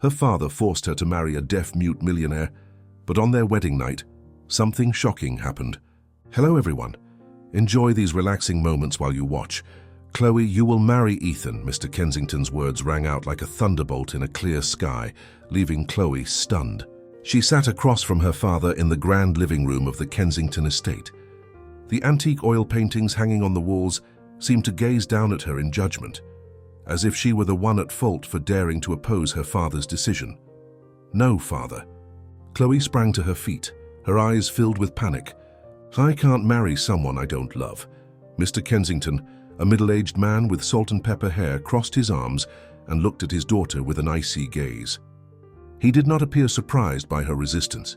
Her father forced her to marry a deaf-mute millionaire, but on their wedding night, something shocking happened. Hello everyone. Enjoy these relaxing moments while you watch. Chloe, you will marry Ethan. Mr. Kensington's words rang out like a thunderbolt in a clear sky, leaving Chloe stunned. She sat across from her father in the grand living room of the Kensington estate. The antique oil paintings hanging on the walls seemed to gaze down at her in judgment, as if she were the one at fault for daring to oppose her father's decision. No, father. Chloe sprang to her feet, her eyes filled with panic. I can't marry someone I don't love. Mr. Kensington, a middle-aged man with salt and pepper hair, crossed his arms and looked at his daughter with an icy gaze. He did not appear surprised by her resistance.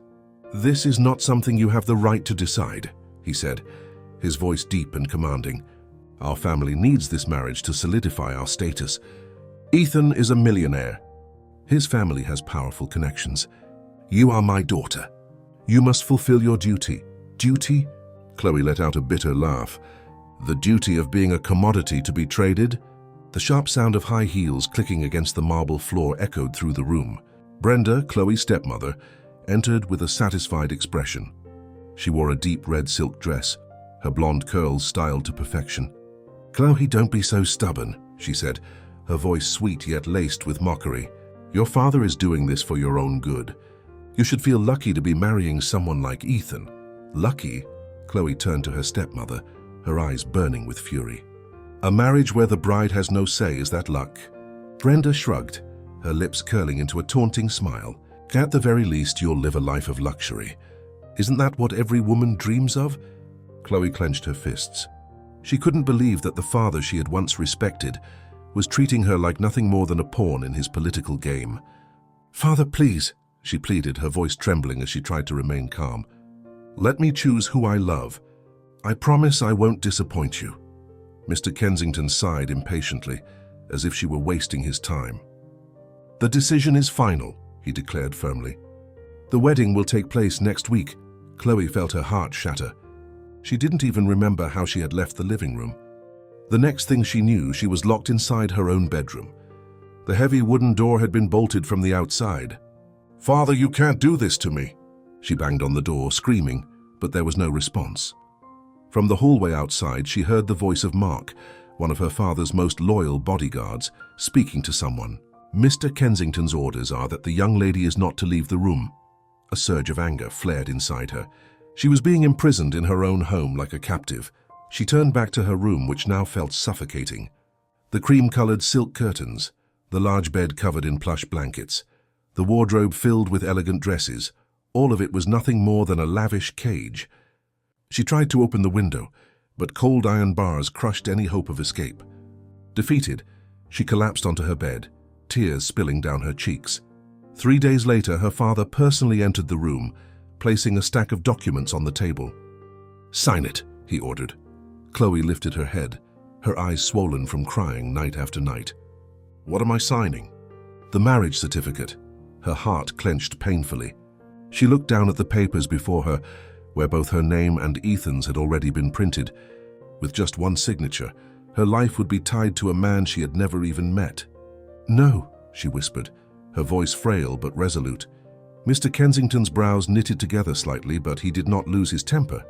This is not something you have the right to decide, he said, his voice deep and commanding. Our family needs this marriage to solidify our status. Ethan is a millionaire. His family has powerful connections. You are my daughter. You must fulfill your duty. Duty? Chloe let out a bitter laugh. The duty of being a commodity to be traded? The sharp sound of high heels clicking against the marble floor echoed through the room. Brenda, Chloe's stepmother, entered with a satisfied expression. She wore a deep red silk dress, her blonde curls styled to perfection. Chloe, don't be so stubborn, she said, her voice sweet yet laced with mockery. Your father is doing this for your own good. You should feel lucky to be marrying someone like Ethan. Lucky? Chloe turned to her stepmother, her eyes burning with fury. A marriage where the bride has no say, is that luck? Brenda shrugged, her lips curling into a taunting smile. At the very least, you'll live a life of luxury. Isn't that what every woman dreams of? Chloe clenched her fists. She couldn't believe that the father she had once respected was treating her like nothing more than a pawn in his political game. Father, please, she pleaded, her voice trembling as she tried to remain calm. Let me choose who I love. I promise I won't disappoint you. Mr. Kensington sighed impatiently, as if she were wasting his time. The decision is final, he declared firmly. The wedding will take place next week. Chloe felt her heart shatter. She didn't even remember how she had left the living room. The next thing she knew, she was locked inside her own bedroom. The heavy wooden door had been bolted from the outside. Father, you can't do this to me. She banged on the door, screaming, but there was no response. From the hallway outside, she heard the voice of Mark, one of her father's most loyal bodyguards, speaking to someone. Mr. Kensington's orders are that the young lady is not to leave the room. A surge of anger flared inside her. She was being imprisoned in her own home like a captive. She turned back to her room, which now felt suffocating. The cream-colored silk curtains, the large bed covered in plush blankets, the wardrobe filled with elegant dresses, all of it was nothing more than a lavish cage. She tried to open the window, but cold iron bars crushed any hope of escape. Defeated, she collapsed onto her bed, tears spilling down her cheeks. 3 days later, her father personally entered the room, placing a stack of documents on the table. Sign it, he ordered. Chloe lifted her head, her eyes swollen from crying night after night. What am I signing? The marriage certificate. Her heart clenched painfully. She looked down at the papers before her, where both her name and Ethan's had already been printed. With just one signature, her life would be tied to a man she had never even met. No, she whispered, her voice frail but resolute. Mr. Kensington's brows knitted together slightly, but he did not lose his temper.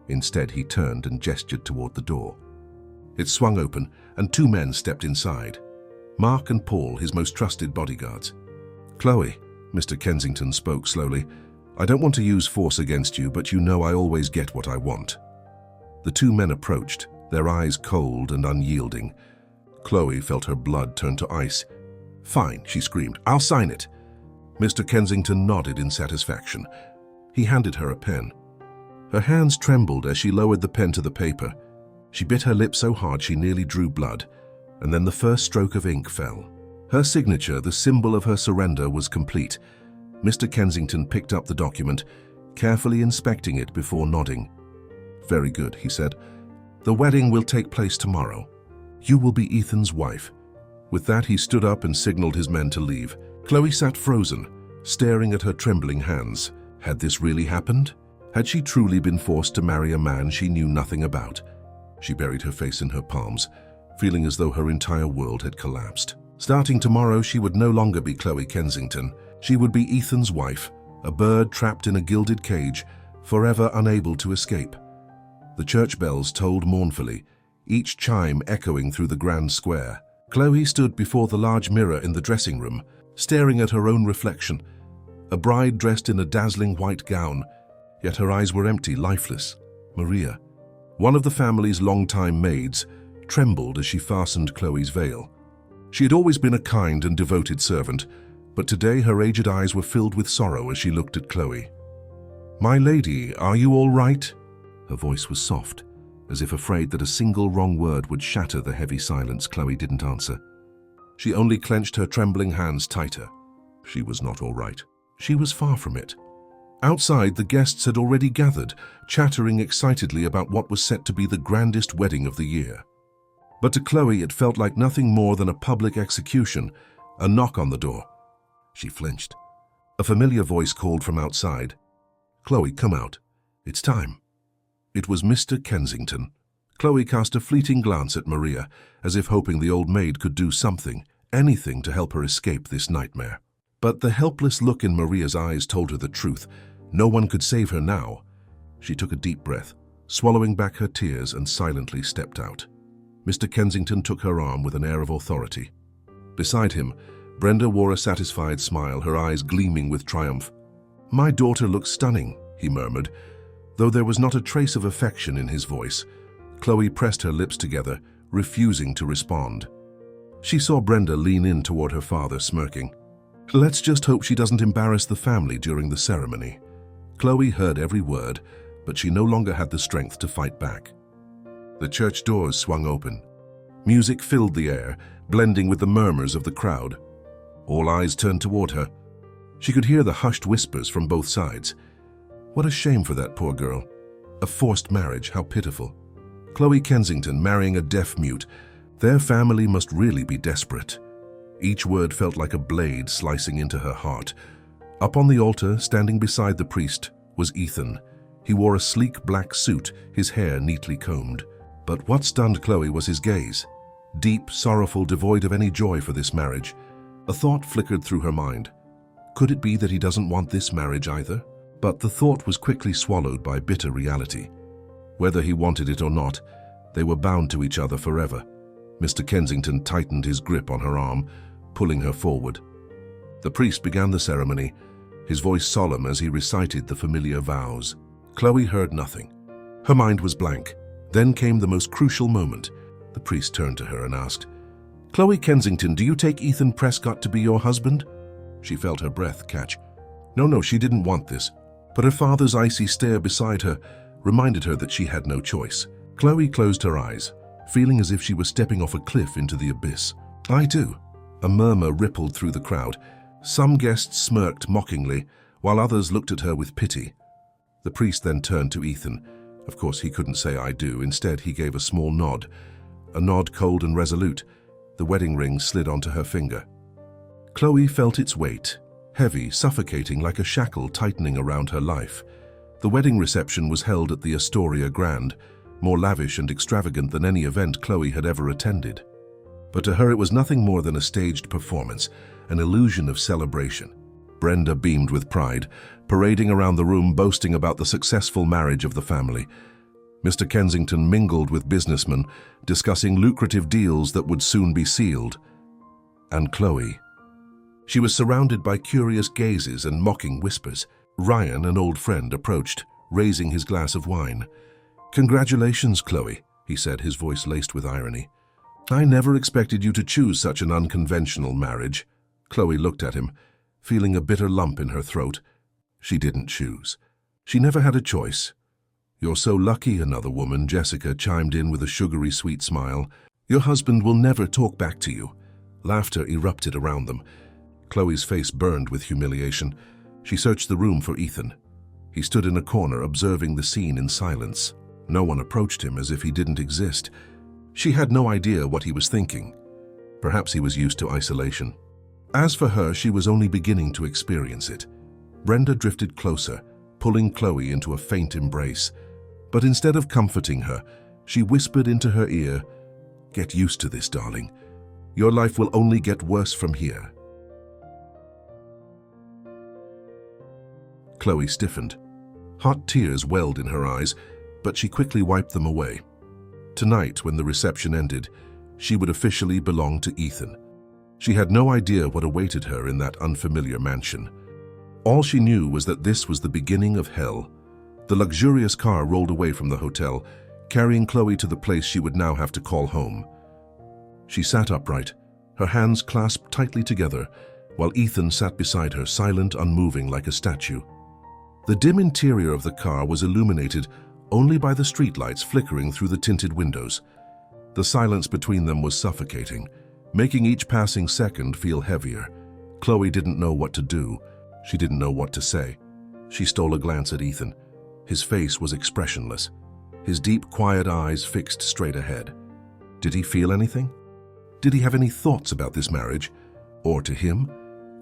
Instead, he turned and gestured toward the door. It swung open, and 2 men stepped inside. Mark and Paul, his most trusted bodyguards. Chloe, Mr. Kensington spoke slowly, I don't want to use force against you, but you know I always get what I want. The 2 men approached, their eyes cold and unyielding. Chloe felt her blood turn to ice. Fine, she screamed. I'll sign it. Mr. Kensington nodded in satisfaction. He handed her a pen. Her hands trembled as she lowered the pen to the paper. She bit her lip so hard she nearly drew blood, and then the first stroke of ink fell. Her signature, the symbol of her surrender, was complete. Mr. Kensington picked up the document, carefully inspecting it before nodding. Very good, he said. The wedding will take place tomorrow. You will be Ethan's wife. With that, he stood up and signaled his men to leave. Chloe sat frozen, staring at her trembling hands. Had this really happened? Had she truly been forced to marry a man she knew nothing about? She buried her face in her palms, feeling as though her entire world had collapsed. Starting tomorrow, she would no longer be Chloe Kensington. She would be Ethan's wife, a bird trapped in a gilded cage, forever unable to escape. The church bells tolled mournfully, each chime echoing through the grand square. Chloe stood before the large mirror in the dressing room, staring at her own reflection, a bride dressed in a dazzling white gown, yet her eyes were empty, lifeless. Maria, one of the family's longtime maids, trembled as she fastened Chloe's veil. She had always been a kind and devoted servant, but today her aged eyes were filled with sorrow as she looked at Chloe. "My lady, are you all right?" Her voice was soft, as if afraid that a single wrong word would shatter the heavy silence. Chloe didn't answer. She only clenched her trembling hands tighter. She was not all right. She was far from it. Outside, the guests had already gathered, chattering excitedly about what was set to be the grandest wedding of the year. But to Chloe, it felt like nothing more than a public execution, a knock on the door. She flinched. A familiar voice called from outside. "Chloe, come out. It's time." It was Mr. Kensington. Chloe cast a fleeting glance at Maria, as if hoping the old maid could do something, anything to help her escape this nightmare. But the helpless look in Maria's eyes told her the truth. No one could save her now. She took a deep breath, swallowing back her tears, and silently stepped out. Mr. Kensington took her arm with an air of authority. Beside him, Brenda wore a satisfied smile, her eyes gleaming with triumph. "My daughter looks stunning," he murmured, though there was not a trace of affection in his voice. Chloe pressed her lips together, refusing to respond. She saw Brenda lean in toward her father, smirking. "Let's just hope she doesn't embarrass the family during the ceremony." Chloe heard every word, but she no longer had the strength to fight back. The church doors swung open. Music filled the air, blending with the murmurs of the crowd. All eyes turned toward her. She could hear the hushed whispers from both sides. What a shame for that poor girl. A forced marriage, how pitiful. Chloe Kensington marrying a deaf-mute. Their family must really be desperate. Each word felt like a blade slicing into her heart. Up on the altar, standing beside the priest, was Ethan. He wore a sleek black suit, his hair neatly combed. But what stunned Chloe was his gaze. Deep, sorrowful, devoid of any joy for this marriage. A thought flickered through her mind. Could it be that he doesn't want this marriage either? But the thought was quickly swallowed by bitter reality. Whether he wanted it or not, they were bound to each other forever. Mr. Kensington tightened his grip on her arm, pulling her forward. The priest began the ceremony, his voice solemn as he recited the familiar vows. Chloe heard nothing. Her mind was blank. Then came the most crucial moment. The priest turned to her and asked, "Chloe Kensington, do you take Ethan Prescott to be your husband?" She felt her breath catch. No, she didn't want this. But her father's icy stare beside her reminded her that she had no choice. Chloe closed her eyes, feeling as if she was stepping off a cliff into the abyss. "I do." A murmur rippled through the crowd. Some guests smirked mockingly, while others looked at her with pity. The priest then turned to Ethan. Of course, he couldn't say "I do." Instead, he gave a small nod. A nod cold and resolute. The wedding ring slid onto her finger. Chloe felt its weight, heavy, suffocating like a shackle tightening around her life. The wedding reception was held at the Astoria Grand, more lavish and extravagant than any event Chloe had ever attended. But to her it was nothing more than a staged performance, an illusion of celebration. Brenda beamed with pride, parading around the room boasting about the successful marriage of the family. Mr. Kensington mingled with businessmen, discussing lucrative deals that would soon be sealed. And Chloe. She was surrounded by curious gazes and mocking whispers. Ryan, an old friend, approached, raising his glass of wine. "Congratulations, Chloe," he said, his voice laced with irony. "I never expected you to choose such an unconventional marriage." Chloe looked at him, feeling a bitter lump in her throat. She didn't choose. She never had a choice. "You're so lucky," another woman, Jessica, chimed in with a sugary sweet smile. "Your husband will never talk back to you." Laughter erupted around them. Chloe's face burned with humiliation. She searched the room for Ethan. He stood in a corner, observing the scene in silence. No one approached him, as if he didn't exist. She had no idea what he was thinking. Perhaps he was used to isolation. As for her, she was only beginning to experience it. Brenda drifted closer, pulling Chloe into a faint embrace. But instead of comforting her, she whispered into her ear, "Get used to this, darling. Your life will only get worse from here. Chloe stiffened. Hot tears welled in her eyes, but she quickly wiped them away. Tonight, when the reception ended, she would officially belong to Ethan. She had no idea what awaited her in that unfamiliar mansion. All she knew was that this was the beginning of hell. The luxurious car rolled away from the hotel, carrying Chloe to the place she would now have to call home. She sat upright, her hands clasped tightly together, while Ethan sat beside her, silent, unmoving like a statue. The dim interior of the car was illuminated only by the streetlights flickering through the tinted windows. The silence between them was suffocating, making each passing second feel heavier. Chloe didn't know what to do. She didn't know what to say. She stole a glance at Ethan. His face was expressionless, his deep, quiet eyes fixed straight ahead. Did he feel anything? Did he have any thoughts about this marriage? Or to him?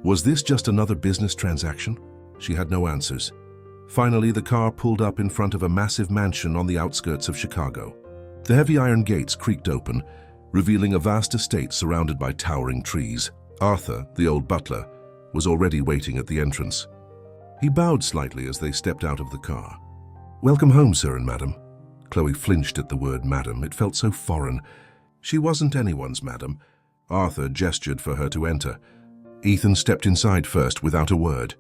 Was this just another business transaction? She had no answers. Finally, the car pulled up in front of a massive mansion on the outskirts of Chicago. The heavy iron gates creaked open, revealing a vast estate surrounded by towering trees. Arthur, the old butler, was already waiting at the entrance. He bowed slightly as they stepped out of the car. "Welcome home, sir and madam." Chloe flinched at the word madam. It felt so foreign. She wasn't anyone's madam. Arthur gestured for her to enter. Ethan stepped inside first without a word.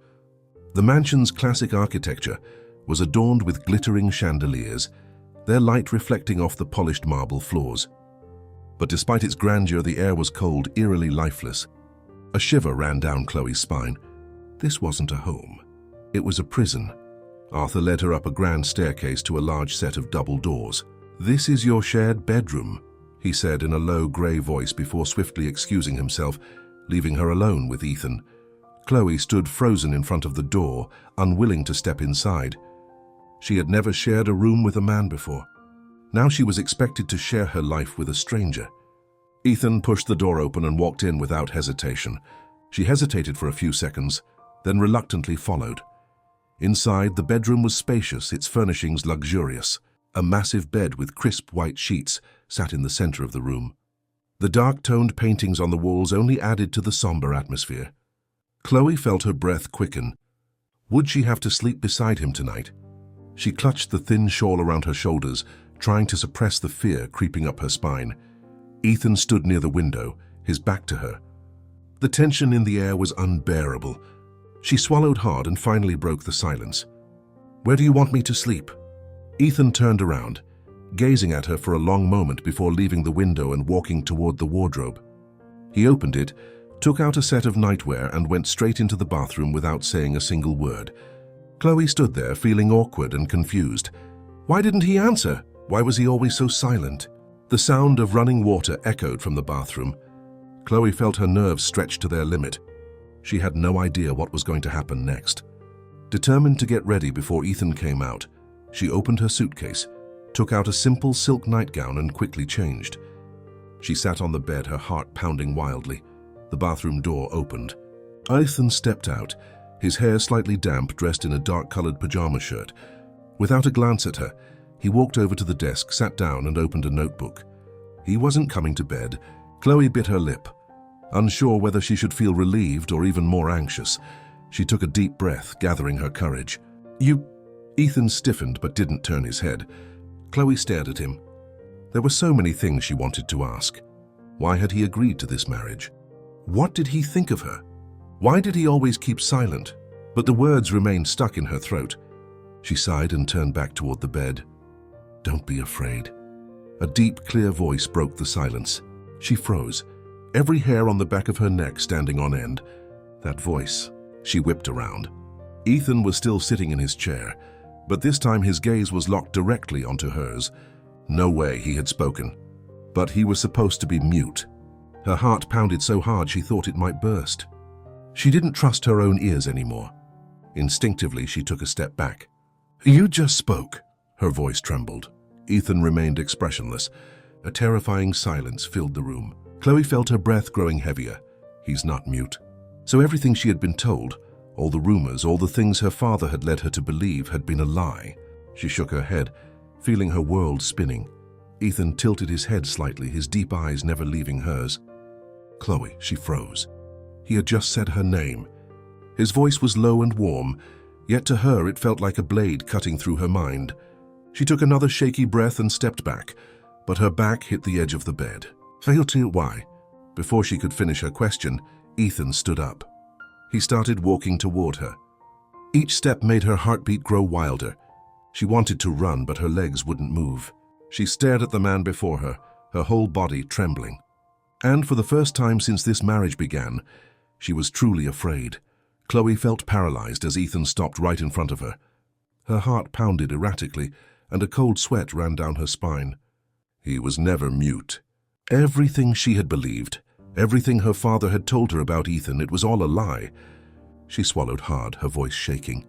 The mansion's classic architecture was adorned with glittering chandeliers, their light reflecting off the polished marble floors. But despite its grandeur, the air was cold, eerily lifeless. A shiver ran down Chloe's spine. This wasn't a home. It was a prison. Arthur led her up a grand staircase to a large set of double doors. "This is your shared bedroom," he said in a low, grey voice before swiftly excusing himself, leaving her alone with Ethan. Chloe stood frozen in front of the door, unwilling to step inside. She had never shared a room with a man before. Now she was expected to share her life with a stranger. Ethan pushed the door open and walked in without hesitation. She hesitated for a few seconds, then reluctantly followed. Inside, the bedroom was spacious, its furnishings luxurious. A massive bed with crisp white sheets sat in the center of the room. The dark-toned paintings on the walls only added to the somber atmosphere. Chloe felt her breath quicken. Would she have to sleep beside him tonight? She clutched the thin shawl around her shoulders, trying to suppress the fear creeping up her spine. Ethan stood near the window, his back to her. The tension in the air was unbearable. She swallowed hard and finally broke the silence. "Where do you want me to sleep?" Ethan turned around, gazing at her for a long moment before leaving the window and walking toward the wardrobe. He opened it, took out a set of nightwear and went straight into the bathroom without saying a single word. Chloe stood there, feeling awkward and confused. Why didn't he answer? Why was he always so silent? The sound of running water echoed from the bathroom. Chloe felt her nerves stretch to their limit. She had no idea what was going to happen next. Determined to get ready before Ethan came out, she opened her suitcase, took out a simple silk nightgown and quickly changed. She sat on the bed, her heart pounding wildly. The bathroom door opened. Ethan stepped out, his hair slightly damp, dressed in a dark-colored pajama shirt. Without a glance at her, he walked over to the desk, sat down and opened a notebook. He wasn't coming to bed. Chloe bit her lip. Unsure whether she should feel relieved or even more anxious, she took a deep breath, gathering her courage. "You..." Ethan stiffened but didn't turn his head. Chloe stared at him. There were so many things she wanted to ask. Why had he agreed to this marriage? What did he think of her? Why did he always keep silent? But the words remained stuck in her throat. She sighed and turned back toward the bed. "Don't be afraid." A deep, clear voice broke the silence. She froze, every hair on the back of her neck standing on end. That voice. She whipped around. Ethan was still sitting in his chair, but this time his gaze was locked directly onto hers. No way he had spoken. But he was supposed to be mute. Her heart pounded so hard she thought it might burst. She didn't trust her own ears anymore. Instinctively, she took a step back. "You just spoke." Her voice trembled. Ethan remained expressionless. A terrifying silence filled the room. Chloe felt her breath growing heavier. He's not mute. So everything she had been told, all the rumors, all the things her father had led her to believe, had been a lie. She shook her head, feeling her world spinning. Ethan tilted his head slightly, his deep eyes never leaving hers. Chloe, she froze. He had just said her name. His voice was low and warm, yet to her it felt like a blade cutting through her mind. She took another shaky breath and stepped back, but her back hit the edge of the bed. Why? Before she could finish her question, Ethan stood up. He started walking toward her. Each step made her heartbeat grow wilder. She wanted to run, but her legs wouldn't move. She stared at the man before her, her whole body trembling. And for the first time since this marriage began, she was truly afraid. Chloe felt paralyzed as Ethan stopped right in front of her. Her heart pounded erratically, and a cold sweat ran down her spine. He was never mute. Everything she had believed, everything her father had told her about Ethan, it was all a lie. She swallowed hard, her voice shaking.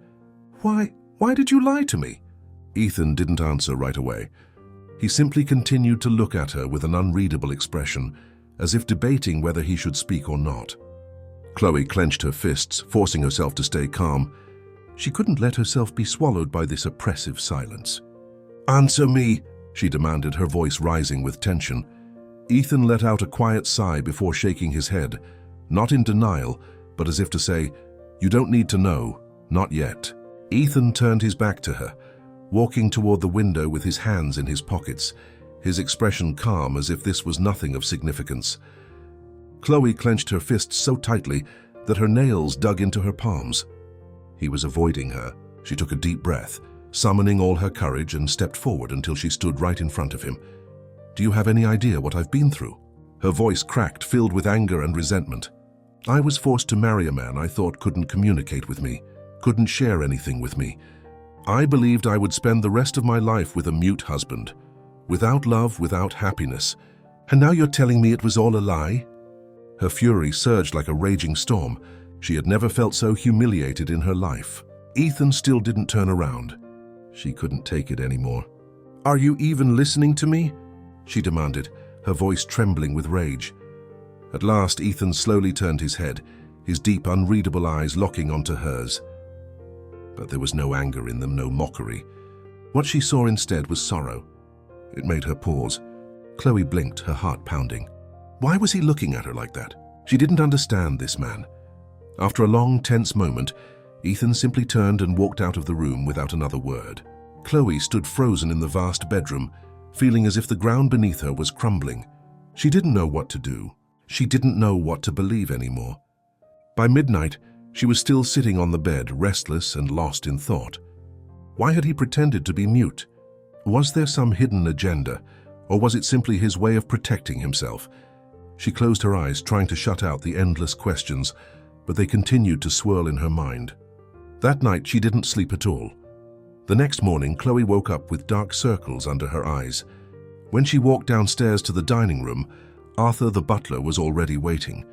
Why did you lie to me? Ethan didn't answer right away. He simply continued to look at her with an unreadable expression, as if debating whether he should speak or not. Chloe clenched her fists, forcing herself to stay calm. She couldn't let herself be swallowed by this oppressive silence. "Answer me," she demanded, her voice rising with tension. Ethan let out a quiet sigh before shaking his head, not in denial, but as if to say, "You don't need to know, not yet." Ethan turned his back to her, walking toward the window with his hands in his pockets, his expression calm as if this was nothing of significance. Chloe clenched her fists so tightly that her nails dug into her palms. He was avoiding her. She took a deep breath, summoning all her courage, and stepped forward until she stood right in front of him. "Do you have any idea what I've been through?" Her voice cracked, filled with anger and resentment. "I was forced to marry a man I thought couldn't communicate with me, couldn't share anything with me. I believed I would spend the rest of my life with a mute husband, without love, without happiness. And now you're telling me it was all a lie?" Her fury surged like a raging storm. She had never felt so humiliated in her life. Ethan still didn't turn around. She couldn't take it anymore. "Are you even listening to me?" she demanded, her voice trembling with rage. At last, Ethan slowly turned his head, his deep, unreadable eyes locking onto hers. But there was no anger in them, no mockery. What she saw instead was sorrow. It made her pause. Chloe blinked, her heart pounding. Why was he looking at her like that? She didn't understand this man. After a long, tense moment, Ethan simply turned and walked out of the room without another word. Chloe stood frozen in the vast bedroom, feeling as if the ground beneath her was crumbling. She didn't know what to do. She didn't know what to believe anymore. By midnight, she was still sitting on the bed, restless and lost in thought. Why had he pretended to be mute? Was there some hidden agenda, or was it simply his way of protecting himself? She closed her eyes, trying to shut out the endless questions, but they continued to swirl in her mind. That night, she didn't sleep at all. The next morning, Chloe woke up with dark circles under her eyes. When she walked downstairs to the dining room, Arthur the butler was already waiting.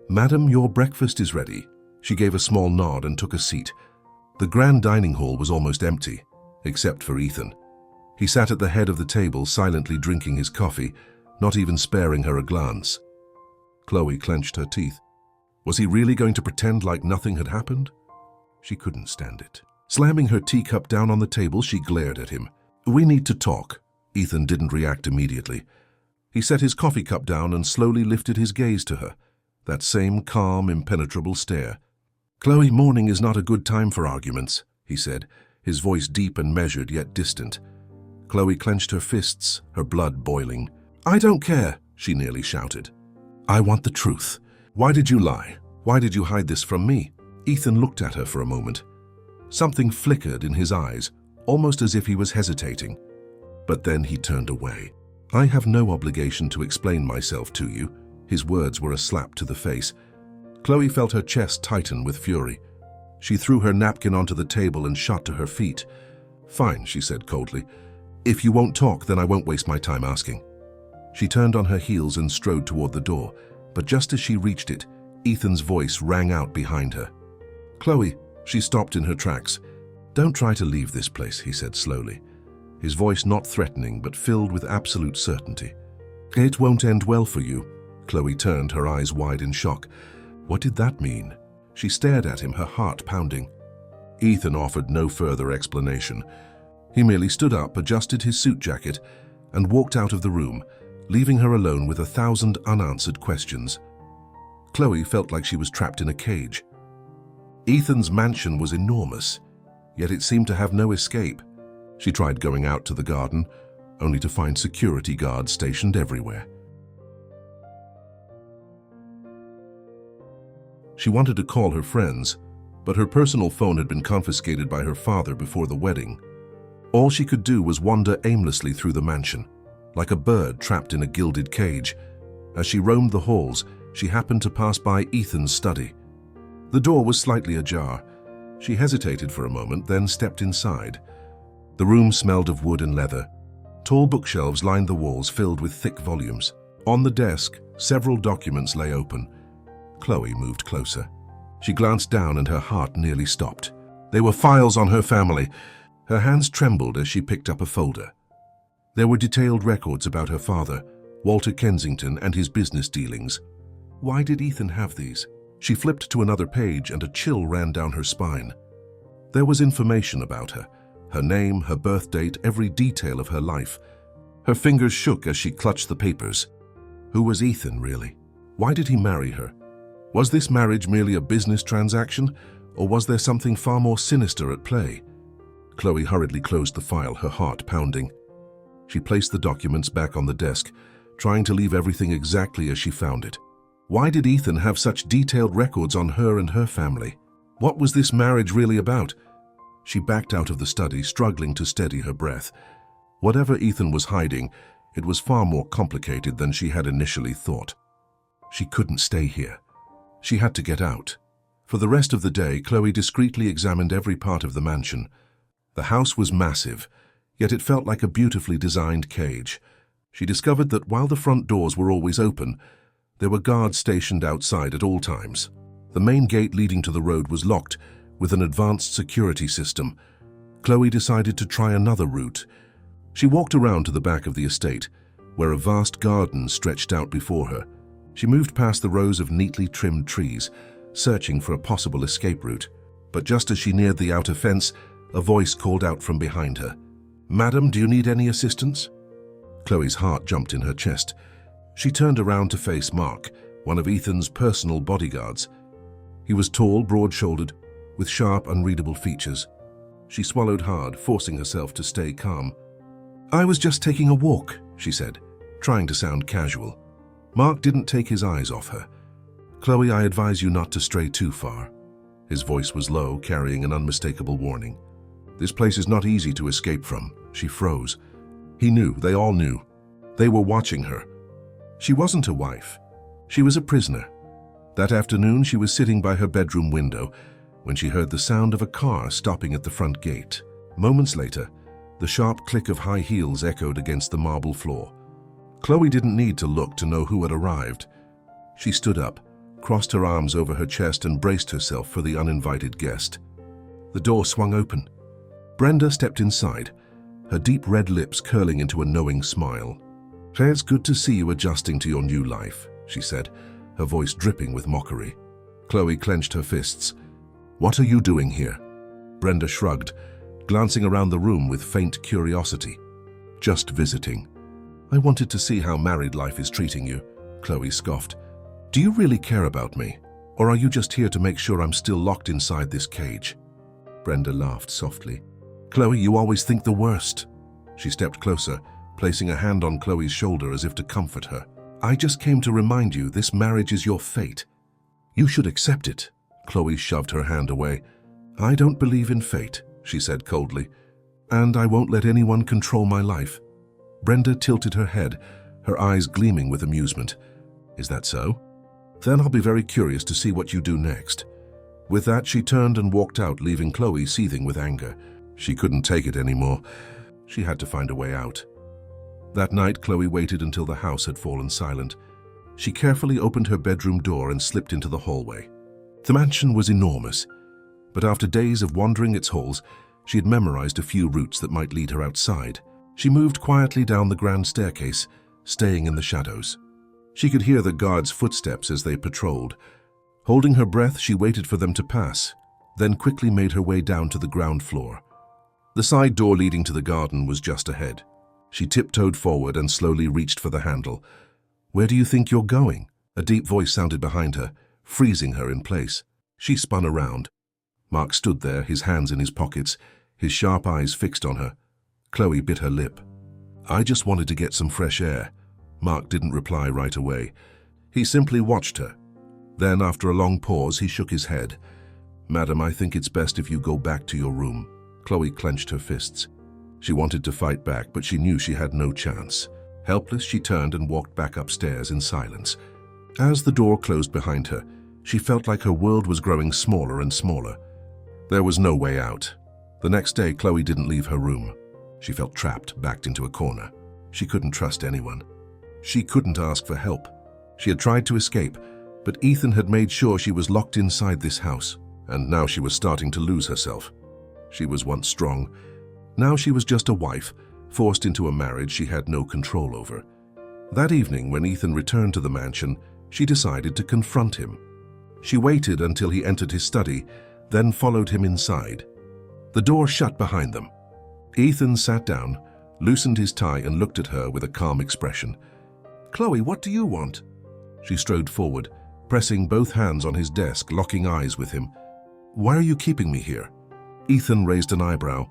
"Madam, your breakfast is ready." She gave a small nod and took a seat. The grand dining hall was almost empty, except for Ethan. He sat at the head of the table, silently drinking his coffee, not even sparing her a glance. Chloe clenched her teeth. Was he really going to pretend like nothing had happened? She couldn't stand it. Slamming her teacup down on the table, she glared at him. "We need to talk." Ethan didn't react immediately. He set his coffee cup down and slowly lifted his gaze to her, that same calm, impenetrable stare. "Chloe, morning is not a good time for arguments," he said, his voice deep and measured yet distant. Chloe clenched her fists, her blood boiling. "I don't care," she nearly shouted. "I want the truth. Why did you lie? Why did you hide this from me?" Ethan looked at her for a moment. Something flickered in his eyes, almost as if he was hesitating. But then he turned away. "I have no obligation to explain myself to you." His words were a slap to the face. Chloe felt her chest tighten with fury. She threw her napkin onto the table and shot to her feet. "Fine," she said coldly. "If you won't talk, then I won't waste my time asking." She turned on her heels and strode toward the door, but just as she reached it, Ethan's voice rang out behind her. "Chloe," she stopped in her tracks. "Don't try to leave this place," he said slowly, his voice not threatening but filled with absolute certainty. "It won't end well for you." Chloe turned, her eyes wide in shock. What did that mean? She stared at him, her heart pounding. Ethan offered no further explanation. He merely stood up, adjusted his suit jacket, and walked out of the room, leaving her alone with 1,000 unanswered questions. Chloe felt like she was trapped in a cage. Ethan's mansion was enormous, yet it seemed to have no escape. She tried going out to the garden, only to find security guards stationed everywhere. She wanted to call her friends, but her personal phone had been confiscated by her father before the wedding. All she could do was wander aimlessly through the mansion, like a bird trapped in a gilded cage. As she roamed the halls, she happened to pass by Ethan's study. The door was slightly ajar. She hesitated for a moment, then stepped inside. The room smelled of wood and leather. Tall bookshelves lined the walls filled with thick volumes. On the desk, several documents lay open. Chloe moved closer. She glanced down and her heart nearly stopped. They were files on her family. Her hands trembled as she picked up a folder. There were detailed records about her father, Walter Kensington, and his business dealings. Why did Ethan have these? She flipped to another page and a chill ran down her spine. There was information about her. Her name, her birth date, every detail of her life. Her fingers shook as she clutched the papers. Who was Ethan, really? Why did he marry her? Was this marriage merely a business transaction, or was there something far more sinister at play? Chloe hurriedly closed the file, her heart pounding. She placed the documents back on the desk, trying to leave everything exactly as she found it. Why did Ethan have such detailed records on her and her family? What was this marriage really about? She backed out of the study, struggling to steady her breath. Whatever Ethan was hiding, it was far more complicated than she had initially thought. She couldn't stay here. She had to get out. For the rest of the day, Chloe discreetly examined every part of the mansion. The house was massive, yet it felt like a beautifully designed cage. She discovered that while the front doors were always open, there were guards stationed outside at all times. The main gate leading to the road was locked with an advanced security system. Chloe decided to try another route. She walked around to the back of the estate, where a vast garden stretched out before her. She moved past the rows of neatly trimmed trees, searching for a possible escape route. But just as she neared the outer fence, a voice called out from behind her. "Madam, do you need any assistance?" Chloe's heart jumped in her chest. She turned around to face Mark, one of Ethan's personal bodyguards. He was tall, broad-shouldered, with sharp, unreadable features. She swallowed hard, forcing herself to stay calm. "I was just taking a walk," she said, trying to sound casual. Mark didn't take his eyes off her. "Chloe, I advise you not to stray too far." His voice was low, carrying an unmistakable warning. "This place is not easy to escape from." She froze. He knew, they all knew. They were watching her. She wasn't a wife. She was a prisoner. That afternoon, she was sitting by her bedroom window when she heard the sound of a car stopping at the front gate. Moments later, the sharp click of high heels echoed against the marble floor. Chloe didn't need to look to know who had arrived. She stood up, crossed her arms over her chest and braced herself for the uninvited guest. The door swung open. Brenda stepped inside, her deep red lips curling into a knowing smile. "It's good to see you adjusting to your new life," she said, her voice dripping with mockery. Chloe clenched her fists. "What are you doing here?" Brenda shrugged, glancing around the room with faint curiosity. "Just visiting." "I wanted to see how married life is treating you," Chloe scoffed. "Do you really care about me, or are you just here to make sure I'm still locked inside this cage?" Brenda laughed softly. "Chloe, you always think the worst." She stepped closer, placing a hand on Chloe's shoulder as if to comfort her. "I just came to remind you this marriage is your fate. You should accept it." Chloe shoved her hand away. "I don't believe in fate," she said coldly, "and I won't let anyone control my life." Brenda tilted her head, her eyes gleaming with amusement. "Is that so? Then I'll be very curious to see what you do next." With that, she turned and walked out, leaving Chloe seething with anger. She couldn't take it anymore. She had to find a way out. That night, Chloe waited until the house had fallen silent. She carefully opened her bedroom door and slipped into the hallway. The mansion was enormous, but after days of wandering its halls, she had memorized a few routes that might lead her outside. She moved quietly down the grand staircase, staying in the shadows. She could hear the guards' footsteps as they patrolled. Holding her breath, she waited for them to pass, then quickly made her way down to the ground floor. The side door leading to the garden was just ahead. She tiptoed forward and slowly reached for the handle. "Where do you think you're going?" A deep voice sounded behind her, freezing her in place. She spun around. Mark stood there, his hands in his pockets, his sharp eyes fixed on her. Chloe bit her lip. "I just wanted to get some fresh air." Mark didn't reply right away. He simply watched her. Then, after a long pause, he shook his head. "Madam, I think it's best if you go back to your room." Chloe clenched her fists. She wanted to fight back, but she knew she had no chance. Helpless, she turned and walked back upstairs in silence. As the door closed behind her, she felt like her world was growing smaller and smaller. There was no way out. The next day, Chloe didn't leave her room. She felt trapped, backed into a corner. She couldn't trust anyone. She couldn't ask for help. She had tried to escape, but Ethan had made sure she was locked inside this house, and now she was starting to lose herself. She was once strong. Now she was just a wife, forced into a marriage she had no control over. That evening, when Ethan returned to the mansion, she decided to confront him. She waited until he entered his study, then followed him inside. The door shut behind them. Ethan sat down, loosened his tie, and looked at her with a calm expression. "Chloe, what do you want?" She strode forward, pressing both hands on his desk, locking eyes with him. "Why are you keeping me here?" Ethan raised an eyebrow.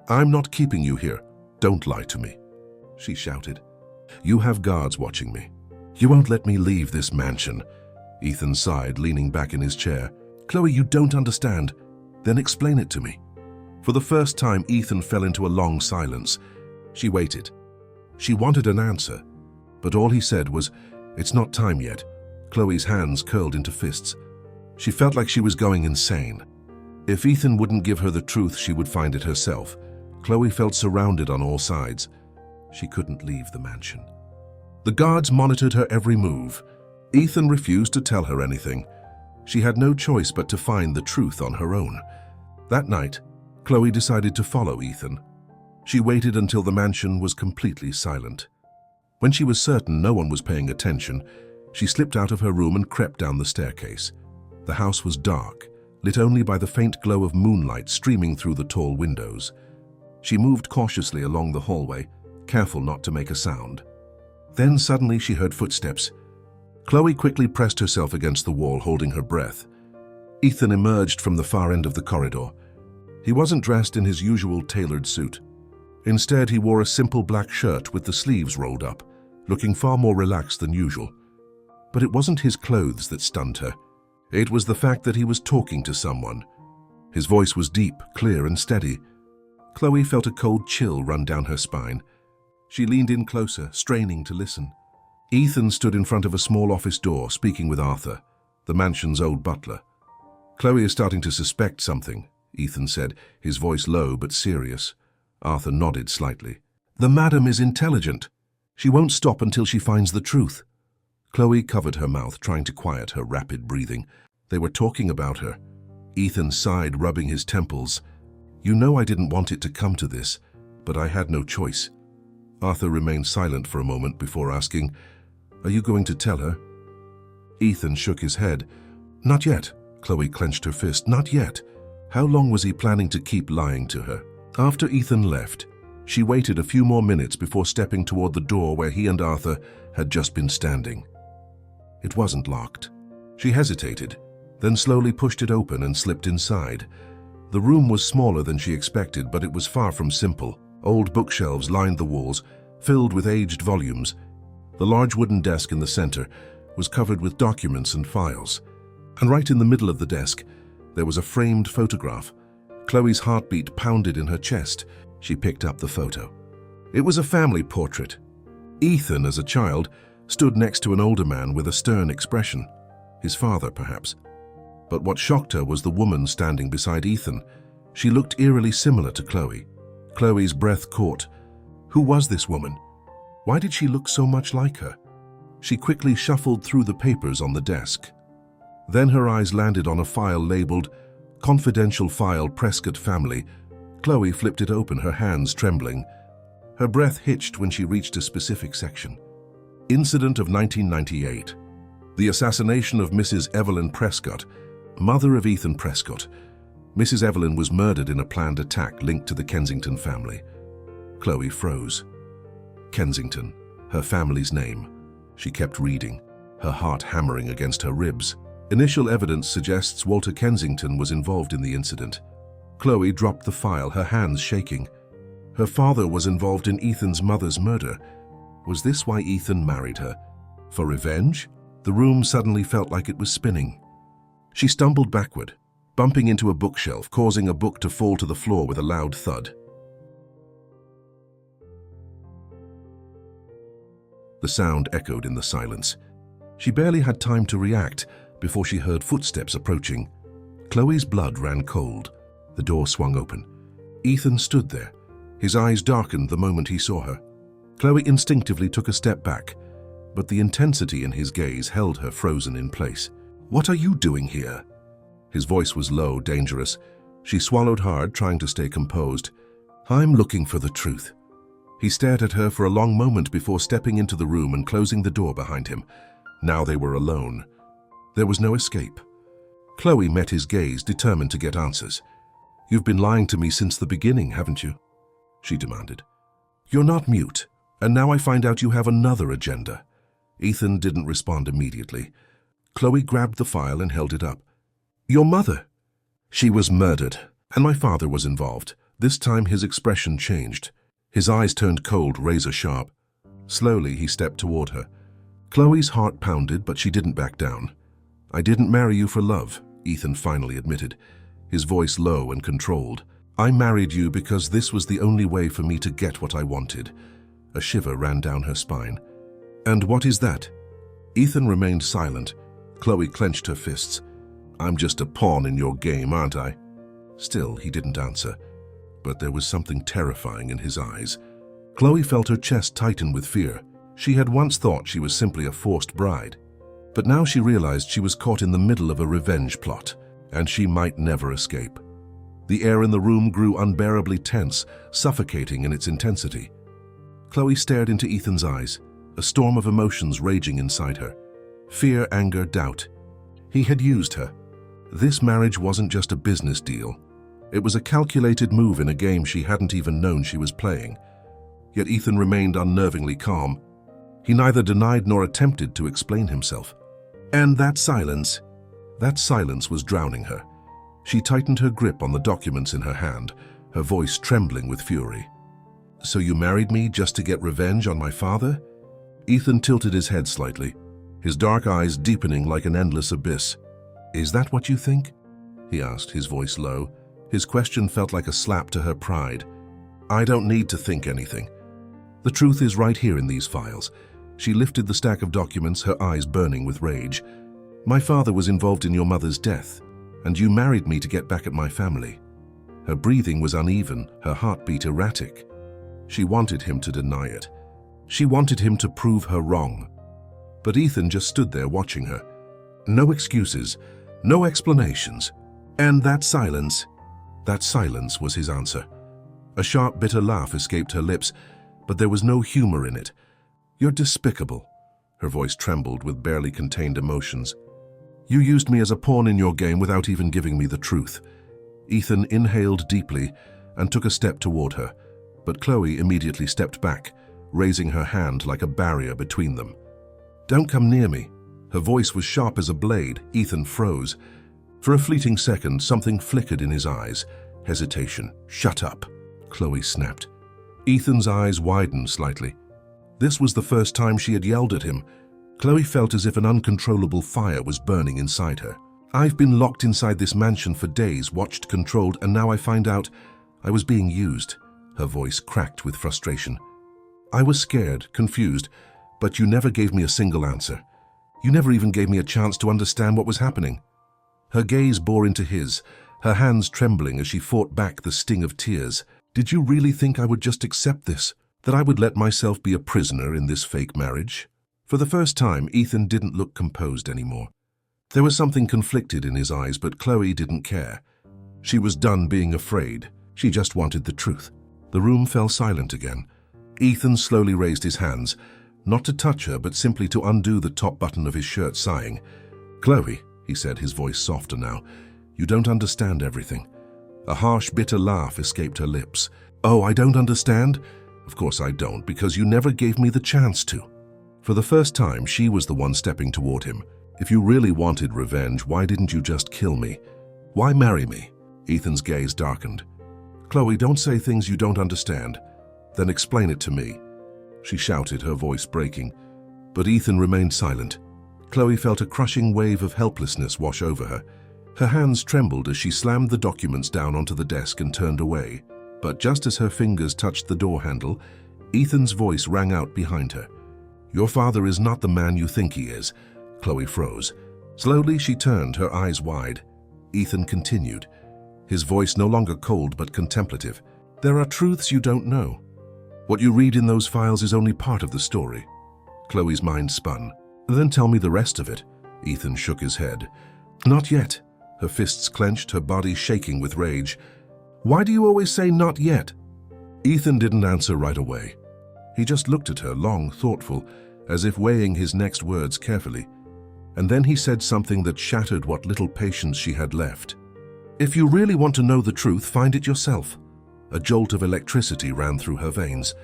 "I'm not keeping you here. Don't lie to me," she shouted. "You have guards watching me. You won't let me leave this mansion." Ethan sighed, leaning back in his chair. "Chloe, you don't understand. Then explain it to me." For the first time, Ethan fell into a long silence. She waited. She wanted an answer, but all he said was, "It's not time yet." Chloe's hands curled into fists. She felt like she was going insane. If Ethan wouldn't give her the truth, she would find it herself. Chloe felt surrounded on all sides. She couldn't leave the mansion. The guards monitored her every move. Ethan refused to tell her anything. She had no choice but to find the truth on her own. That night, Chloe decided to follow Ethan. She waited until the mansion was completely silent. When she was certain no one was paying attention, she slipped out of her room and crept down the staircase. The house was dark, lit only by the faint glow of moonlight streaming through the tall windows. She moved cautiously along the hallway, careful not to make a sound. Then suddenly she heard footsteps. Chloe quickly pressed herself against the wall, holding her breath. Ethan emerged from the far end of the corridor. He wasn't dressed in his usual tailored suit. Instead, he wore a simple black shirt with the sleeves rolled up, looking far more relaxed than usual. But it wasn't his clothes that stunned her. It was the fact that he was talking to someone. His voice was deep, clear, and steady. Chloe felt a cold chill run down her spine. She leaned in closer, straining to listen. Ethan stood in front of a small office door, speaking with Arthur, the mansion's old butler. "Chloe is starting to suspect something," Ethan said, his voice low but serious. Arthur nodded slightly. "The madam is intelligent. She won't stop until she finds the truth." Chloe covered her mouth, trying to quiet her rapid breathing. They were talking about her. Ethan sighed, rubbing his temples. "You know I didn't want it to come to this, but I had no choice." Arthur remained silent for a moment before asking, "Are you going to tell her?" Ethan shook his head. "Not yet." Chloe clenched her fist. "Not yet." How long was he planning to keep lying to her? After Ethan left, she waited a few more minutes before stepping toward the door where he and Arthur had just been standing. It wasn't locked. She hesitated, then slowly pushed it open and slipped inside. The room was smaller than she expected, but it was far from simple. Old bookshelves lined the walls, filled with aged volumes. The large wooden desk in the center was covered with documents and files. And right in the middle of the desk, there was a framed photograph. Chloe's heartbeat pounded in her chest. She picked up the photo. It was a family portrait. Ethan, as a child, stood next to an older man with a stern expression. His father, perhaps. But what shocked her was the woman standing beside Ethan. She looked eerily similar to Chloe. Chloe's breath caught. Who was this woman? Why did she look so much like her? She quickly shuffled through the papers on the desk. Then her eyes landed on a file labeled Confidential File Prescott Family. Chloe flipped it open, her hands trembling. Her breath hitched when she reached a specific section. Incident of 1998. The assassination of Mrs. Evelyn Prescott, mother of Ethan Prescott. Mrs. Evelyn was murdered in a planned attack linked to the Kensington family. Chloe froze. Kensington, her family's name. She kept reading, her heart hammering against her ribs. Initial evidence suggests Walter Kensington was involved in the incident. Chloe dropped the file, her hands shaking. Her father was involved in Ethan's mother's murder. Was this why Ethan married her? For revenge? The room suddenly felt like it was spinning. She stumbled backward, bumping into a bookshelf, causing a book to fall to the floor with a loud thud. The sound echoed in the silence. She barely had time to react before she heard footsteps approaching. Chloe's blood ran cold. The door swung open. Ethan stood there. His eyes darkened the moment he saw her. Chloe instinctively took a step back, but the intensity in his gaze held her frozen in place. "What are you doing here?" His voice was low, dangerous. She swallowed hard, trying to stay composed. "I'm looking for the truth." He stared at her for a long moment before stepping into the room and closing the door behind him. Now they were alone. There was no escape. Chloe met his gaze, determined to get answers. "You've been lying to me since the beginning, haven't you?" she demanded. "You're not mute, and now I find out you have another agenda." Ethan didn't respond immediately. Chloe grabbed the file and held it up. "Your mother." "She was murdered, and my father was involved." This time his expression changed. His eyes turned cold, razor sharp. Slowly he stepped toward her. Chloe's heart pounded, but she didn't back down. "I didn't marry you for love," Ethan finally admitted, his voice low and controlled. "I married you because this was the only way for me to get what I wanted." A shiver ran down her spine. "And what is that?" Ethan remained silent. Chloe clenched her fists. "I'm just a pawn in your game, aren't I?" Still, he didn't answer, but there was something terrifying in his eyes. Chloe felt her chest tighten with fear. She had once thought she was simply a forced bride, but now she realized she was caught in the middle of a revenge plot, and she might never escape. The air in the room grew unbearably tense, suffocating in its intensity. Chloe stared into Ethan's eyes, a storm of emotions raging inside her. Fear, anger, doubt. He had used her. This marriage wasn't just a business deal. It was a calculated move in a game she hadn't even known she was playing. Yet Ethan remained unnervingly calm. He neither denied nor attempted to explain himself. And that silence was drowning her. She tightened her grip on the documents in her hand, her voice trembling with fury. "So you married me just to get revenge on my father?" Ethan tilted his head slightly, his dark eyes deepening like an endless abyss. "Is that what you think?" he asked, his voice low. His question felt like a slap to her pride. "I don't need to think anything. The truth is right here in these files." She lifted the stack of documents, her eyes burning with rage. "My father was involved in your mother's death, and you married me to get back at my family." Her breathing was uneven, her heartbeat erratic. She wanted him to deny it. She wanted him to prove her wrong. But Ethan just stood there watching her. No excuses, no explanations. And that silence was his answer. A sharp, bitter laugh escaped her lips, but there was no humor in it. "You're despicable." Her voice trembled with barely contained emotions. "You used me as a pawn in your game without even giving me the truth." Ethan inhaled deeply and took a step toward her, but Chloe immediately stepped back, raising her hand like a barrier between them. "Don't come near me." Her voice was sharp as a blade. Ethan froze. For a fleeting second, something flickered in his eyes. Hesitation. "Shut up," Chloe snapped. Ethan's eyes widened slightly. This was the first time she had yelled at him. Chloe felt as if an uncontrollable fire was burning inside her. "I've been locked inside this mansion for days, watched, controlled, and now I find out I was being used." Her voice cracked with frustration. "I was scared, confused, but you never gave me a single answer. You never even gave me a chance to understand what was happening." Her gaze bore into his, her hands trembling as she fought back the sting of tears. "Did you really think I would just accept this? That I would let myself be a prisoner in this fake marriage?" For the first time, Ethan didn't look composed anymore. There was something conflicted in his eyes, but Chloe didn't care. She was done being afraid. She just wanted the truth. The room fell silent again. Ethan slowly raised his hands, not to touch her, but simply to undo the top button of his shirt, sighing. "Chloe," he said, his voice softer now, "you don't understand everything." A harsh, bitter laugh escaped her lips. "Oh, I don't understand? Of course I don't, because you never gave me the chance to." For the first time, she was the one stepping toward him. If you really wanted revenge, why didn't you just kill me? Why marry me? Ethan's gaze darkened. Chloe, don't say things you don't understand. Then explain it to me, she shouted, her voice breaking. But Ethan remained silent. Chloe felt a crushing wave of helplessness wash over her. Her hands trembled as she slammed the documents down onto the desk and turned away. But just as her fingers touched the door handle, Ethan's voice rang out behind her. Your father is not the man you think he is. Chloe froze. Slowly she turned, her eyes wide. Ethan continued, his voice no longer cold but contemplative. There are truths you don't know. What you read in those files is only part of the story. Chloe's mind spun. Then tell me the rest of it. Ethan shook his head. Not yet. Her fists clenched, her body shaking with rage. Why do you always say not yet? Ethan didn't answer right away. He just looked at her, long, thoughtful, as if weighing his next words carefully. And then he said something that shattered what little patience she had left. If you really want to know the truth, find it yourself. A jolt of electricity ran through her veins.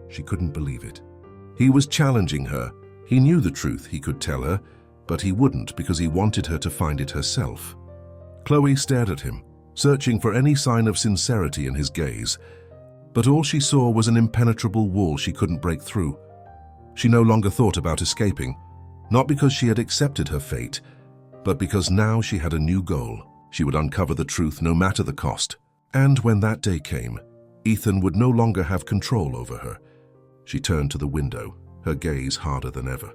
She couldn't believe it. He was challenging her. He knew the truth, he could tell her, but he wouldn't because he wanted her to find it herself. Chloe stared at him, searching for any sign of sincerity in his gaze. But all she saw was an impenetrable wall she couldn't break through. She no longer thought about escaping, not because she had accepted her fate, but because now she had a new goal. She would uncover the truth no matter the cost. And when that day came, Ethan would no longer have control over her. She turned to the window, her gaze harder than ever.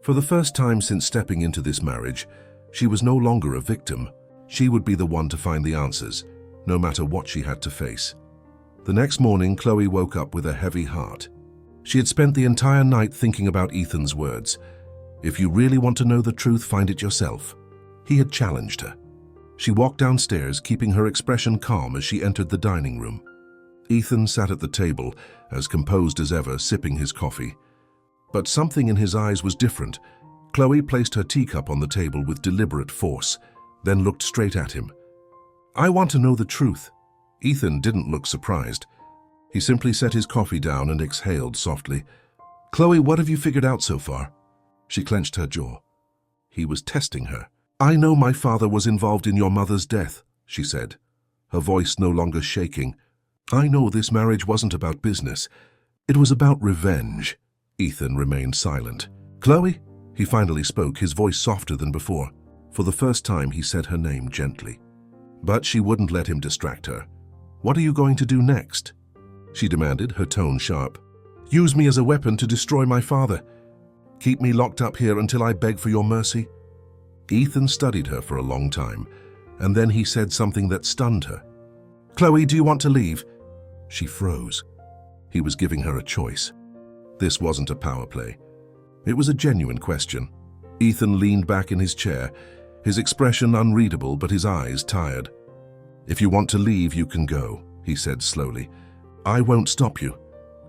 For the first time since stepping into this marriage, she was no longer a victim. She would be the one to find the answers, no matter what she had to face. The next morning, Chloe woke up with a heavy heart. She had spent the entire night thinking about Ethan's words. If you really want to know the truth, find it yourself. He had challenged her. She walked downstairs, keeping her expression calm as she entered the dining room. Ethan sat at the table, as composed as ever, sipping his coffee. But something in his eyes was different. Chloe placed her teacup on the table with deliberate force, then looked straight at him. I want to know the truth. Ethan didn't look surprised. He simply set his coffee down and exhaled softly. Chloe, what have you figured out so far? She clenched her jaw. He was testing her. I know my father was involved in your mother's death, she said, her voice no longer shaking. I know this marriage wasn't about business. It was about revenge. Ethan remained silent. Chloe? He finally spoke, his voice softer than before. For the first time, he said her name gently. But she wouldn't let him distract her. What are you going to do next? She demanded, her tone sharp. Use me as a weapon to destroy my father. Keep me locked up here until I beg for your mercy? Ethan studied her for a long time, and then he said something that stunned her. Chloe, do you want to leave? She froze. He was giving her a choice. This wasn't a power play. It was a genuine question. Ethan leaned back in his chair, his expression unreadable but his eyes tired. If you want to leave, you can go, he said slowly. I won't stop you.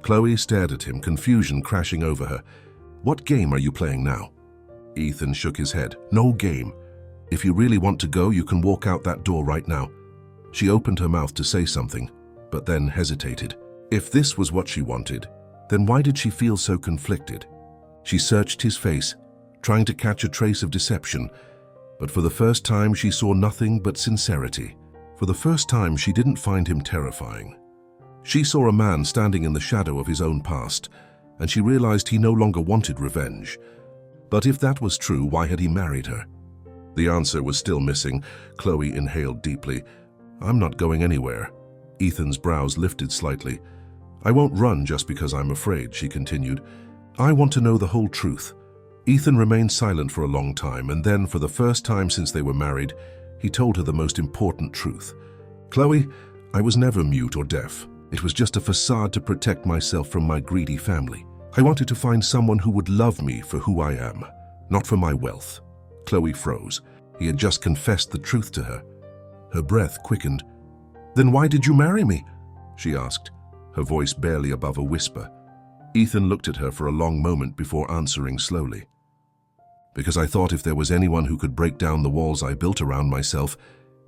Chloe stared at him, confusion crashing over her. What game are you playing now? Ethan shook his head. No game. If you really want to go, you can walk out that door right now. She opened her mouth to say something, but then hesitated. If this was what she wanted, then why did she feel so conflicted? She searched his face, trying to catch a trace of deception, but for the first time she saw nothing but sincerity. For the first time she didn't find him terrifying. She saw a man standing in the shadow of his own past, and she realized he no longer wanted revenge. But if that was true, why had he married her? The answer was still missing. Chloe inhaled deeply. I'm not going anywhere. Ethan's brows lifted slightly. I won't run just because I'm afraid, she continued. I want to know the whole truth. Ethan remained silent for a long time, and then, for the first time since they were married, he told her the most important truth. Chloe, I was never mute or deaf. It was just a facade to protect myself from my greedy family. I wanted to find someone who would love me for who I am, not for my wealth. Chloe froze. He had just confessed the truth to her. Her breath quickened. Then why did you marry me? She asked, her voice barely above a whisper. Ethan looked at her for a long moment before answering slowly. Because I thought if there was anyone who could break down the walls I built around myself,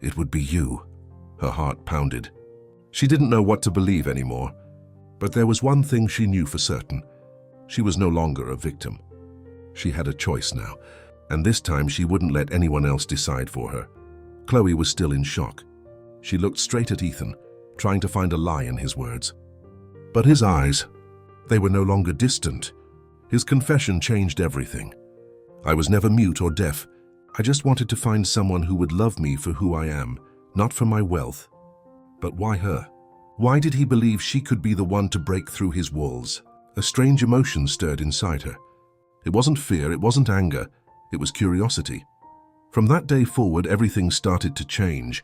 it would be you. Her heart pounded. She didn't know what to believe anymore, but there was one thing she knew for certain. She was no longer a victim. She had a choice now. And this time she wouldn't let anyone else decide for her. Chloe was still in shock. She looked straight at Ethan, trying to find a lie in his words. But his eyes, they were no longer distant. His confession changed everything. I was never mute or deaf. I just wanted to find someone who would love me for who I am, not for my wealth. But why her? Why did he believe she could be the one to break through his walls? A strange emotion stirred inside her. It wasn't fear, it wasn't anger, it was curiosity. From that day forward, everything started to change.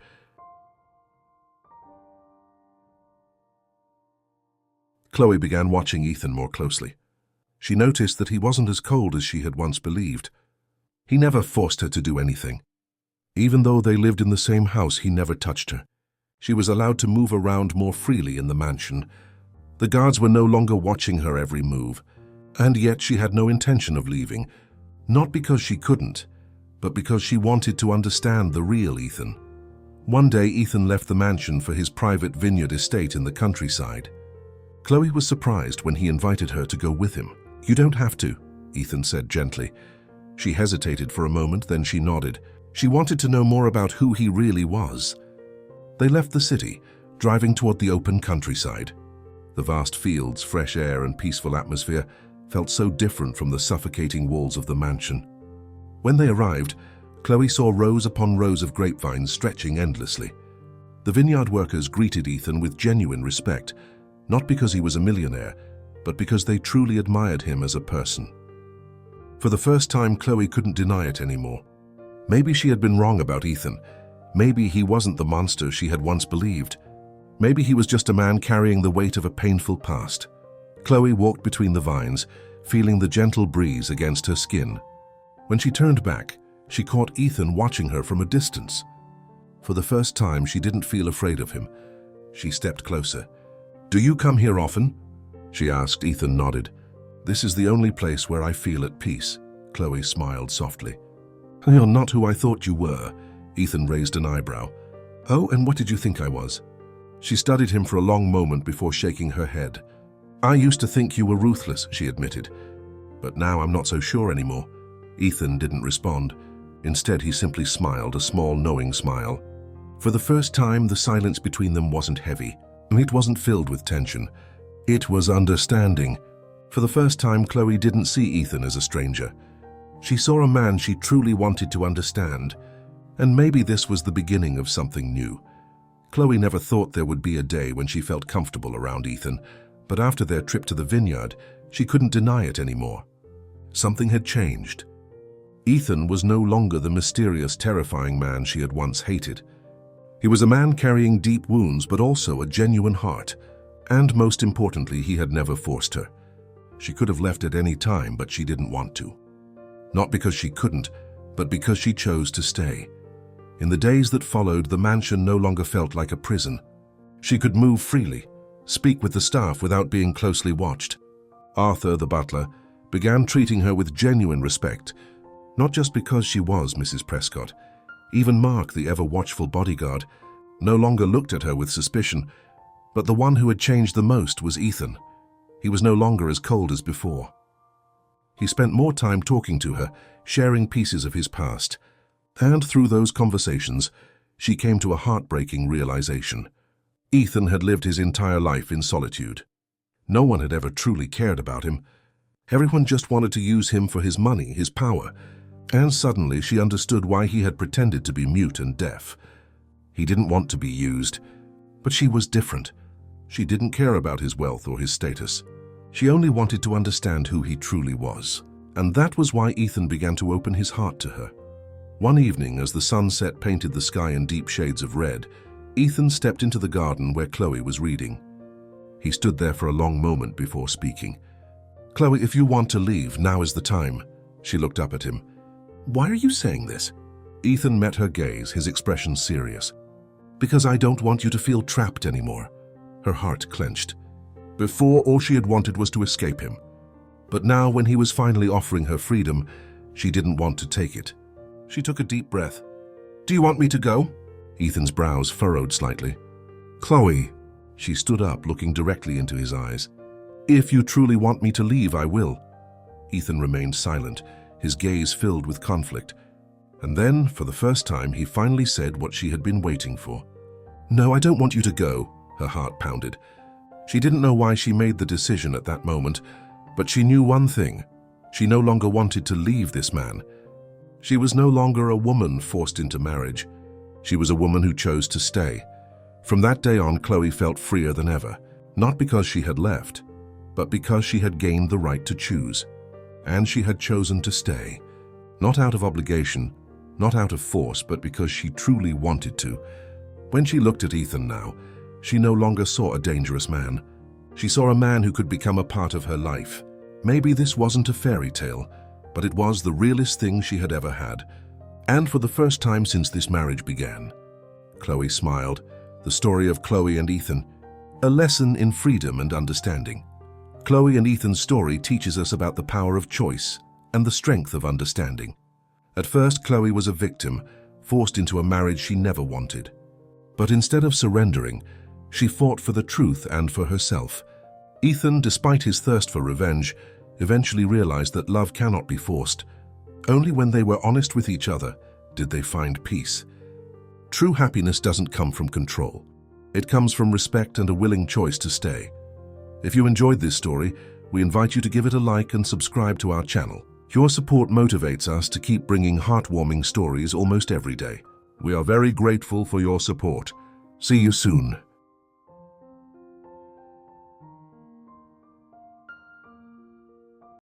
Chloe began watching Ethan more closely. She noticed that he wasn't as cold as she had once believed. He never forced her to do anything. Even though they lived in the same house, he never touched her. She was allowed to move around more freely in the mansion. The guards were no longer watching her every move, and yet she had no intention of leaving, not because she couldn't, but because she wanted to understand the real Ethan. One day, Ethan left the mansion for his private vineyard estate in the countryside. Chloe was surprised when he invited her to go with him. "You don't have to," Ethan said gently. She hesitated for a moment, then she nodded. She wanted to know more about who he really was. They left the city, driving toward the open countryside. The vast fields, fresh air, and peaceful atmosphere felt so different from the suffocating walls of the mansion. When they arrived, Chloe saw rows upon rows of grapevines stretching endlessly. The vineyard workers greeted Ethan with genuine respect, not because he was a millionaire, but because they truly admired him as a person. For the first time, Chloe couldn't deny it anymore. Maybe she had been wrong about Ethan. Maybe he wasn't the monster she had once believed. Maybe he was just a man carrying the weight of a painful past. Chloe walked between the vines, feeling the gentle breeze against her skin. When she turned back, she caught Ethan watching her from a distance. For the first time, she didn't feel afraid of him. She stepped closer. "Do you come here often?" she asked. Ethan nodded. "This is the only place where I feel at peace." Chloe smiled softly. "You're not who I thought you were." Ethan raised an eyebrow. "Oh, and what did you think I was?" She studied him for a long moment before shaking her head. "I used to think you were ruthless," she admitted. "But now I'm not so sure anymore." Ethan didn't respond. Instead, he simply smiled, a small, knowing smile. For the first time, the silence between them wasn't heavy. It wasn't filled with tension. It was understanding. For the first time, Chloe didn't see Ethan as a stranger. She saw a man she truly wanted to understand. And maybe this was the beginning of something new. Chloe never thought there would be a day when she felt comfortable around Ethan, but after their trip to the vineyard, she couldn't deny it anymore. Something had changed. Ethan was no longer the mysterious, terrifying man she had once hated. He was a man carrying deep wounds, but also a genuine heart. And most importantly, he had never forced her. She could have left at any time, but she didn't want to. Not because she couldn't, but because she chose to stay. In the days that followed, the mansion no longer felt like a prison. She could move freely, speak with the staff without being closely watched. Arthur, the butler, began treating her with genuine respect, not just because she was Mrs. Prescott. Even Mark, the ever-watchful bodyguard, no longer looked at her with suspicion, but the one who had changed the most was Ethan. He was no longer as cold as before. He spent more time talking to her, sharing pieces of his past. And through those conversations, she came to a heartbreaking realization. Ethan had lived his entire life in solitude. No one had ever truly cared about him. Everyone just wanted to use him for his money, his power. And suddenly she understood why he had pretended to be mute and deaf. He didn't want to be used, but she was different. She didn't care about his wealth or his status. She only wanted to understand who he truly was. And that was why Ethan began to open his heart to her. One evening, as the sunset painted the sky in deep shades of red, Ethan stepped into the garden where Chloe was reading. He stood there for a long moment before speaking. "Chloe, if you want to leave, now is the time." She looked up at him. "Why are you saying this?" Ethan met her gaze, his expression serious. "Because I don't want you to feel trapped anymore." Her heart clenched. Before, all she had wanted was to escape him. But now, when he was finally offering her freedom, she didn't want to take it. She took a deep breath. "Do you want me to go?" Ethan's brows furrowed slightly. "Chloe." She stood up, looking directly into his eyes. "If you truly want me to leave, I will." Ethan remained silent, his gaze filled with conflict. And then, for the first time, he finally said what she had been waiting for. "No, I don't want you to go," her heart pounded. She didn't know why she made the decision at that moment, but she knew one thing. She no longer wanted to leave this man. She was no longer a woman forced into marriage. She was a woman who chose to stay. From that day on, Chloe felt freer than ever, not because she had left, but because she had gained the right to choose. And she had chosen to stay, not out of obligation, not out of force, but because she truly wanted to. When she looked at Ethan now, she no longer saw a dangerous man. She saw a man who could become a part of her life. Maybe this wasn't a fairy tale, but it was the realest thing she had ever had. And for the first time since this marriage began. Chloe smiled. The story of Chloe and Ethan, a lesson in freedom and understanding. Chloe and Ethan's story teaches us about the power of choice and the strength of understanding. At first, Chloe was a victim, forced into a marriage she never wanted. But instead of surrendering, she fought for the truth and for herself. Ethan, despite his thirst for revenge, eventually realized that love cannot be forced. Only when they were honest with each other did they find peace. True happiness doesn't come from control. It comes from respect and a willing choice to stay. If you enjoyed this story, we invite you to give it a like and subscribe to our channel. Your support motivates us to keep bringing heartwarming stories almost every day. We are very grateful for your support. See you soon.